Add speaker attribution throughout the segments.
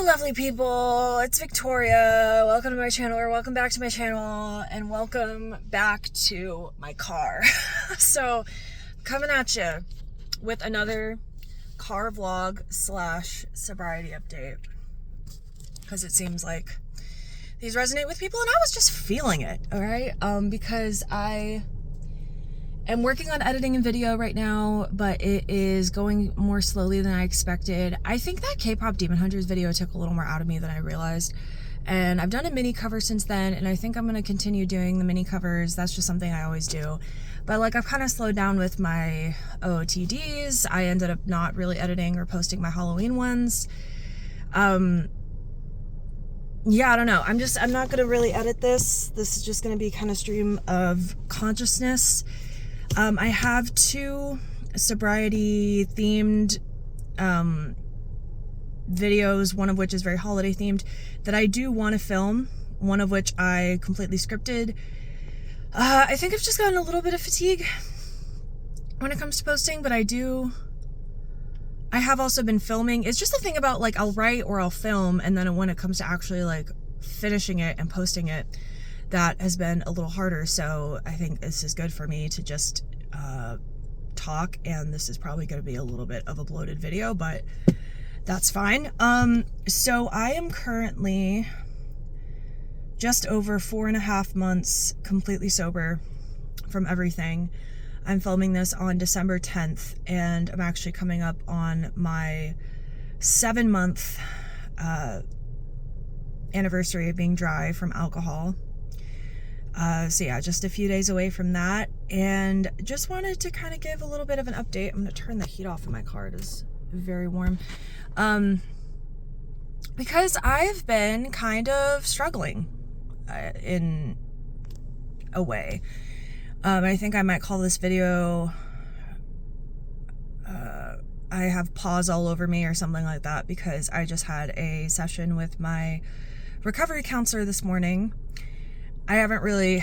Speaker 1: Hello, lovely people. It's Victoria. Welcome to my channel, or welcome back to my channel, and welcome back to my car. So, coming at you with another car vlog / sobriety update, because it seems like these resonate with people, and I was just feeling it. All right, because I am working on editing and video right now, but it is going more slowly than I expected. I think that K-pop Demon Hunters video took a little more out of me than I realized. And I've done a mini cover since then, and I think I'm going to continue doing the mini covers. That's just something I always do. But like, I've kind of slowed down with my OOTDs. I ended up not really editing or posting my Halloween ones. Yeah, I don't know. I'm not going to really edit this. This is just going to be kind of stream of consciousness. I have 2 sobriety themed videos, one of which is very holiday themed, that I do want to film, one of which I completely scripted. I think I've just gotten a little bit of fatigue when it comes to posting, but I have also been filming. It's just the thing about, like, I'll write or I'll film, and then when it comes to actually like finishing it and posting it, that has been a little harder. So I think this is good for me to just talk, and this is probably going to be a little bit of a bloated video, but that's fine. So I am currently just over 4.5 months completely sober from everything. I'm filming this on December 10th, and I'm actually coming up on my 7-month anniversary of being dry from alcohol. So yeah, just a few days away from that, and just wanted to kind of give a little bit of an update. I'm going to turn the heat off in my car. It is very warm. Because I've been kind of struggling in a way. I think I might call this video, I have PAWS all over me or something like that, because I just had a session with my recovery counselor this morning. I haven't really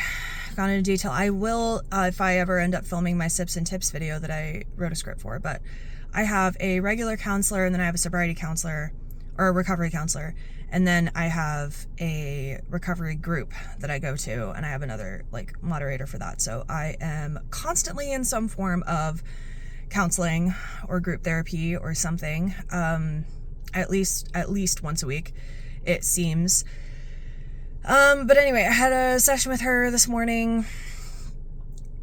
Speaker 1: gone into detail. I will, if I ever end up filming my sips and tips video that I wrote a script for, but I have a regular counselor, and then I have a sobriety counselor, or a recovery counselor, and then I have a recovery group that I go to, and I have another like moderator for that. So I am constantly in some form of counseling or group therapy or something, at least once a week, it seems. But anyway, I had a session with her this morning,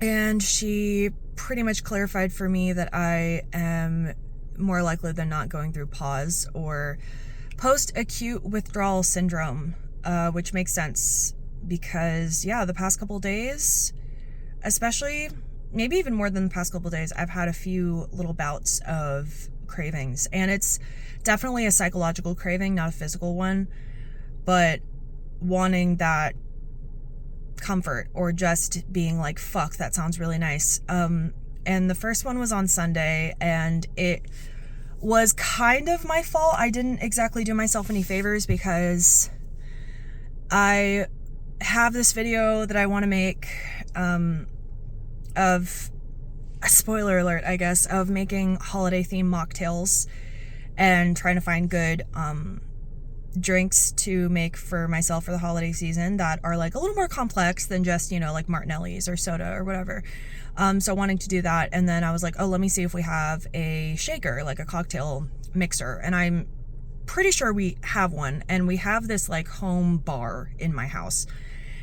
Speaker 1: and she pretty much clarified for me that I am more likely than not going through PAWS, or post-acute withdrawal syndrome, which makes sense because, yeah, the past couple days, especially, maybe even more than the past couple days, I've had a few little bouts of cravings, and it's definitely a psychological craving, not a physical one, but wanting that comfort, or just being like, fuck, that sounds really nice. And the first one was on Sunday, and it was kind of my fault. I didn't exactly do myself any favors, because I have this video that I want to make, of a spoiler alert, I guess, of making holiday themed mocktails and trying to find good drinks to make for myself for the holiday season that are like a little more complex than just, you know, like Martinelli's or soda or whatever. So wanting to do that, and then I was like, oh, let me see if we have a shaker, like a cocktail mixer, and I'm pretty sure we have one, and we have this like home bar in my house,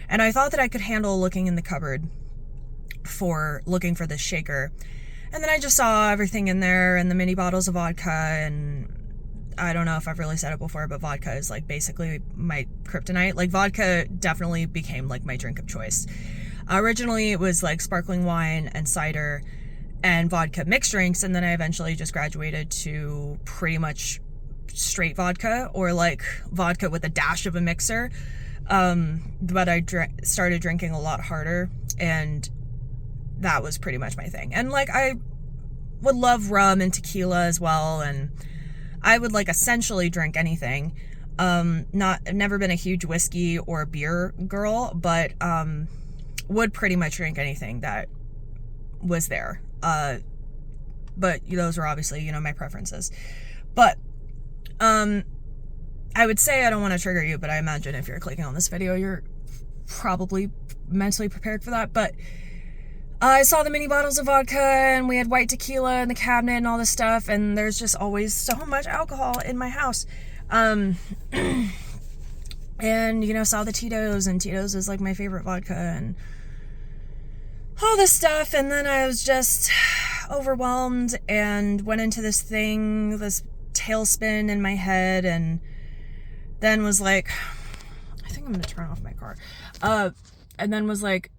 Speaker 1: and I thought that I could handle looking in the cupboard for looking for this shaker, and then I just saw everything in there, and the mini bottles of vodka, and I don't know if I've really said it before, but vodka is like basically my kryptonite. Like, vodka definitely became like my drink of choice. Originally it was like sparkling wine and cider and vodka mixed drinks, and then I eventually just graduated to pretty much straight vodka, or like vodka with a dash of a mixer. But I started drinking a lot harder, and that was pretty much my thing. And like, I would love rum and tequila as well, and I would like essentially drink anything. Never been a huge whiskey or beer girl, but would pretty much drink anything that was there. But those were obviously, my preferences. But I would say I don't want to trigger you, but I imagine if you're clicking on this video, you're probably mentally prepared for that. But I saw the mini bottles of vodka, and we had white tequila in the cabinet and all this stuff, and there's just always so much alcohol in my house. And, you know, saw the Tito's, and Tito's is like my favorite vodka, and all this stuff. And then I was just overwhelmed and went into this tailspin in my head, and then was like, I think I'm gonna turn off my car. And then was like,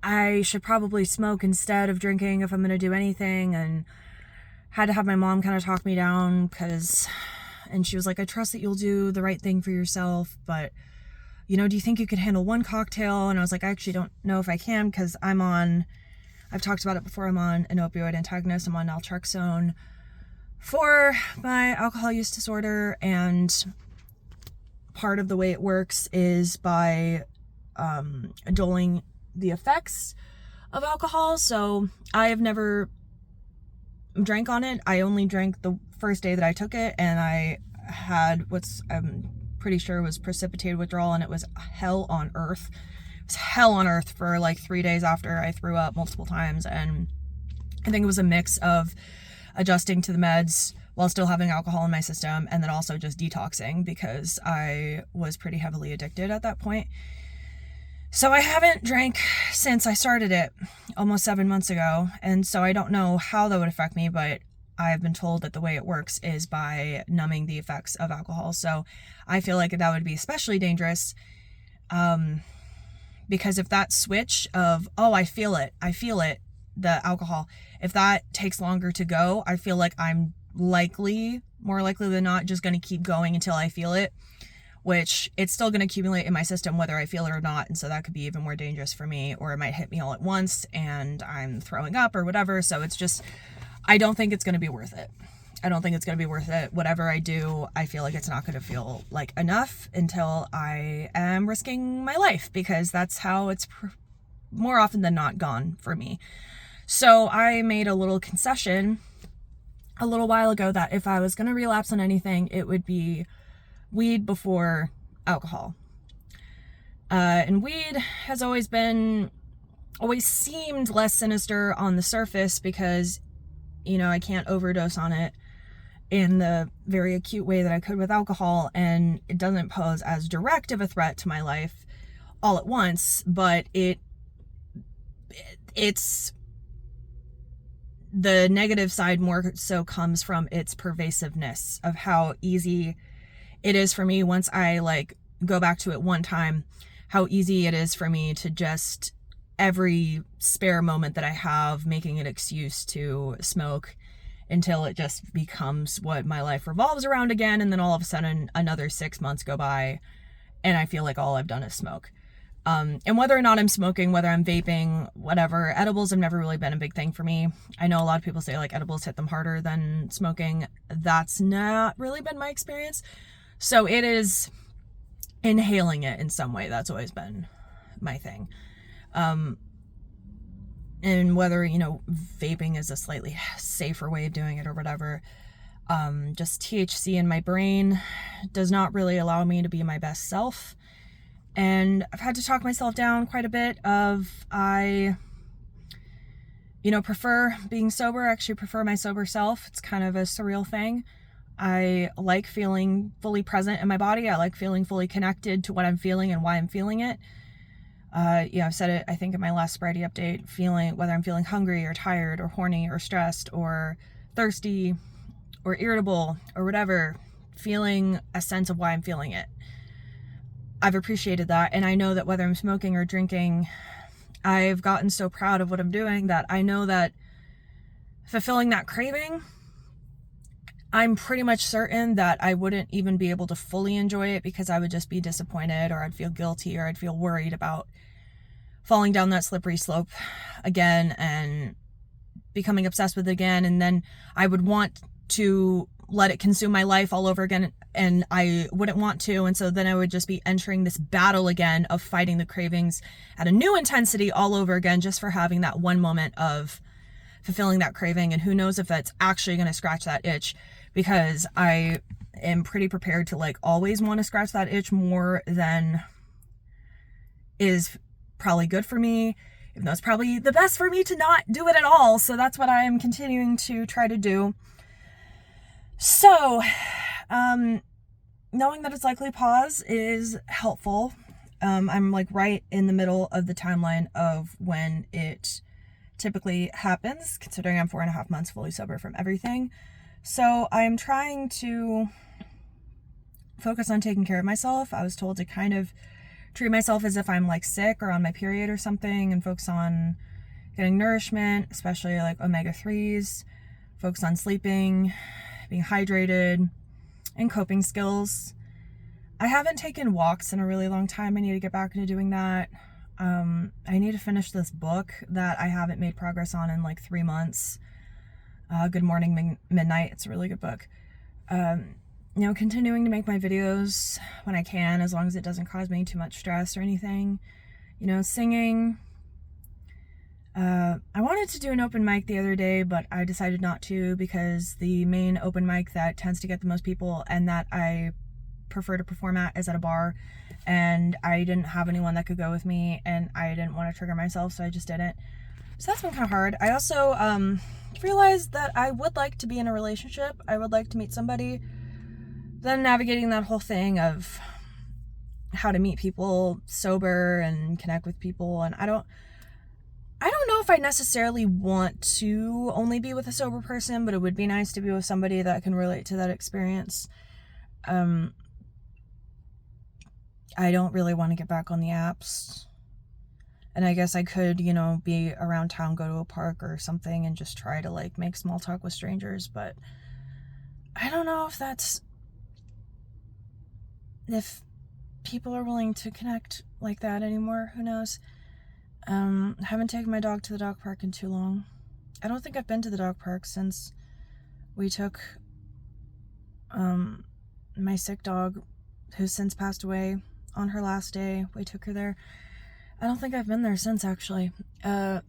Speaker 1: I should probably smoke instead of drinking if I'm gonna do anything, and had to have my mom kind of talk me down, and she was like, I trust that you'll do the right thing for yourself, but, you know, do you think you could handle one cocktail? And I was like, I actually don't know if I can, because I've talked about it before, I'm on an opioid antagonist. I'm on naltrexone for my alcohol use disorder, and part of the way it works is by doling the effects of alcohol. So I have never drank on it. I only drank the first day that I took it, and I had I'm pretty sure was precipitated withdrawal, and it was hell on earth. It was hell on earth for like 3 days after I threw up multiple times, and I think it was a mix of adjusting to the meds while still having alcohol in my system, and then also just detoxing, because I was pretty heavily addicted at that point. So I haven't drank since I started it almost 7 months ago, and so I don't know how that would affect me, but I've been told that the way it works is by numbing the effects of alcohol. So I feel like that would be especially dangerous, because if that switch of, oh, I feel it, the alcohol, if that takes longer to go, I feel like I'm more likely than not, just going to keep going until I feel it, which it's still going to accumulate in my system whether I feel it or not. And so that could be even more dangerous for me, or it might hit me all at once and I'm throwing up or whatever. So it's just, I don't think it's going to be worth it. Whatever I do, I feel like it's not going to feel like enough until I am risking my life, because that's how it's more often than not gone for me. So I made a little concession a little while ago that if I was going to relapse on anything, it would be weed before alcohol. And weed has always seemed less sinister on the surface, because, you know, I can't overdose on it in the very acute way that I could with alcohol, and it doesn't pose as direct of a threat to my life all at once, but it's the negative side more so comes from its pervasiveness of how easy it is for me once I like go back to it one time, how easy it is for me to just every spare moment that I have making an excuse to smoke until it just becomes what my life revolves around again. And then all of a sudden another 6 months go by and I feel like all I've done is smoke. And whether or not I'm smoking, whether I'm vaping, whatever, edibles have never really been a big thing for me. I know a lot of people say like edibles hit them harder than smoking. That's not really been my experience. So it is inhaling it in some way. That's always been my thing. And whether, you know, vaping is a slightly safer way of doing it or whatever, just THC in my brain does not really allow me to be my best self. And I've had to talk myself down quite a bit I prefer being sober. I actually prefer my sober self. It's kind of a surreal thing. I like feeling fully present in my body. I like feeling fully connected to what I'm feeling and why I'm feeling it. I've said it, I think, in my last sobriety update, whether I'm feeling hungry or tired or horny or stressed or thirsty or irritable or whatever, feeling a sense of why I'm feeling it. I've appreciated that, and I know that whether I'm smoking or drinking, I've gotten so proud of what I'm doing that I know that fulfilling that craving, I'm pretty much certain that I wouldn't even be able to fully enjoy it, because I would just be disappointed, or I'd feel guilty, or I'd feel worried about falling down that slippery slope again and becoming obsessed with it again, and then I would want to let it consume my life all over again, and I wouldn't want to, and so then I would just be entering this battle again of fighting the cravings at a new intensity all over again, just for having that one moment of fulfilling that craving. And who knows if that's actually going to scratch that itch, because I am pretty prepared to like always want to scratch that itch more than is probably good for me, even though it's probably the best for me to not do it at all. So that's what I am continuing to try to do. So, knowing that it's likely PAWS is helpful. I'm like right in the middle of the timeline of when it typically happens, considering I'm 4.5 months fully sober from everything. So I'm trying to focus on taking care of myself. I was told to kind of treat myself as if I'm like sick or on my period or something, and focus on getting nourishment, especially like omega-3s, focus on sleeping, being hydrated, and coping skills. I haven't taken walks in a really long time. I need to get back into doing that. I need to finish this book that I haven't made progress on in like 3 months. Good Morning Midnight. It's a really good book. Continuing to make my videos when I can, as long as it doesn't cause me too much stress or anything. Singing. I wanted to do an open mic the other day, but I decided not to, because the main open mic that tends to get the most people and that I prefer to perform at is at a bar, and I didn't have anyone that could go with me, and I didn't want to trigger myself, so I just didn't. So that's been kind of hard. I also realized that I would like to be in a relationship. I would like to meet somebody. Then navigating that whole thing of how to meet people sober and connect with people, and I don't know if I necessarily want to only be with a sober person, but it would be nice to be with somebody that can relate to that experience. I don't really want to get back on the apps. And I guess I could, be around town, go to a park or something, and just try to like make small talk with strangers. But I don't know if people are willing to connect like that anymore. Who knows? I haven't taken my dog to the dog park in too long. I don't think I've been to the dog park since we took my sick dog, who's since passed away, on her last day. We took her there. I don't think I've been there since, actually. So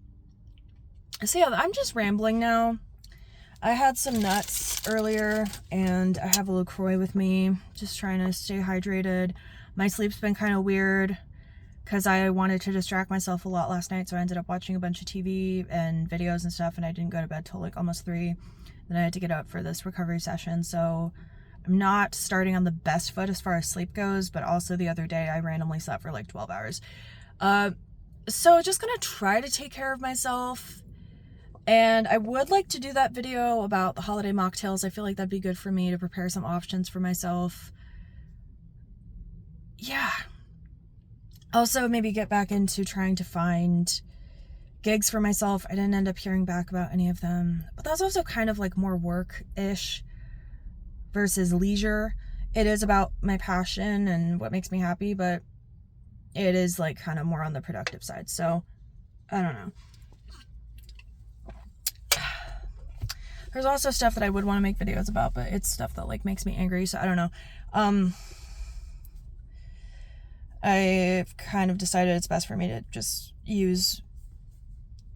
Speaker 1: yeah, I'm just rambling now. I had some nuts earlier, and I have a LaCroix with me, just trying to stay hydrated. My sleep's been kind of weird, because I wanted to distract myself a lot last night, so I ended up watching a bunch of TV and videos and stuff, and I didn't go to bed till like almost 3. Then I had to get up for this recovery session, so I'm not starting on the best foot as far as sleep goes, but also the other day I randomly slept for like 12 hours. So just gonna try to take care of myself, and I would like to do that video about the holiday mocktails. I feel like that'd be good for me to prepare some options for myself. Yeah. Also, maybe get back into trying to find gigs for myself. I didn't end up hearing back about any of them, but that's also kind of like more work-ish versus leisure. It is about my passion and what makes me happy, but it is like kind of more on the productive side. So I don't know. There's also stuff that I would want to make videos about, but it's stuff that like makes me angry, so I don't know. I've kind of decided it's best for me to just use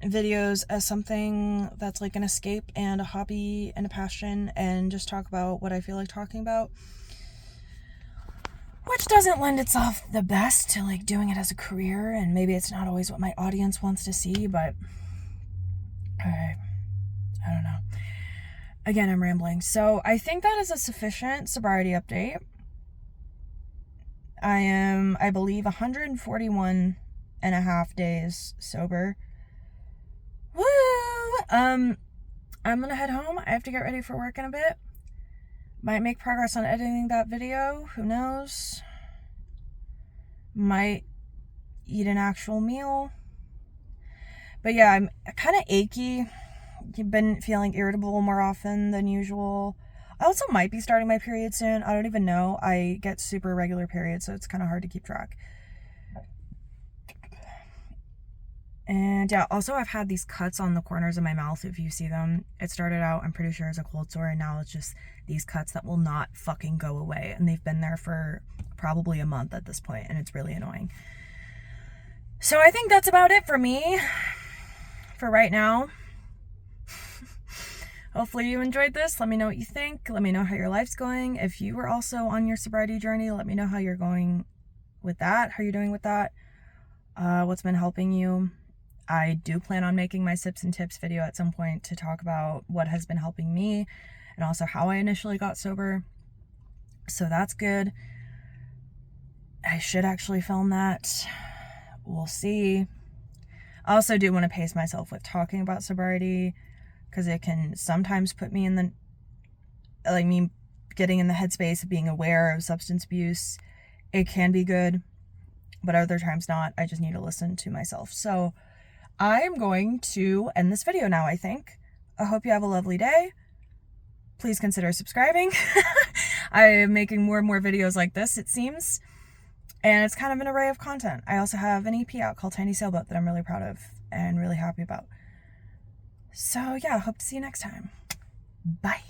Speaker 1: videos as something that's like an escape and a hobby and a passion, and just talk about what I feel like talking about, which doesn't lend itself the best to like doing it as a career, and maybe it's not always what my audience wants to see, but I don't know. Again, I'm rambling. So I think that is a sufficient sobriety update. I am, I believe, 141 and a half days sober. Woo! I'm gonna head home. I have to get ready for work in a bit. Might make progress on editing that video. Who knows? Might eat an actual meal. But yeah, I'm kind of achy. I've been feeling irritable more often than usual. I also might be starting my period soon. I don't even know. I get super irregular periods, so it's kind of hard to keep track. And yeah, also I've had these cuts on the corners of my mouth, if you see them. It started out, I'm pretty sure, as a cold sore, and now it's just these cuts that will not fucking go away. And they've been there for probably a month at this point, and it's really annoying. So I think that's about it for me for right now. hopefully you enjoyed this. Let me know what you think. Let me know how your life's going. If you were also on your sobriety journey, let me know how you're going with that, how you're doing with that, what's been helping you. I do plan on making my sips and tips video at some point to talk about what has been helping me and also how I initially got sober. So that's good. I should actually film that. We'll see. I also do want to pace myself with talking about sobriety because it can sometimes put me in the, like me getting in the headspace of being aware of substance abuse. It can be good, but other times not. I just need to listen to myself. So I am going to end this video now, I think. I hope you have a lovely day. Please consider subscribing. I am making more and more videos like this, it seems. And it's kind of an array of content. I also have an EP out called Tiny Sailboat that I'm really proud of and really happy about. So yeah, hope to see you next time. Bye.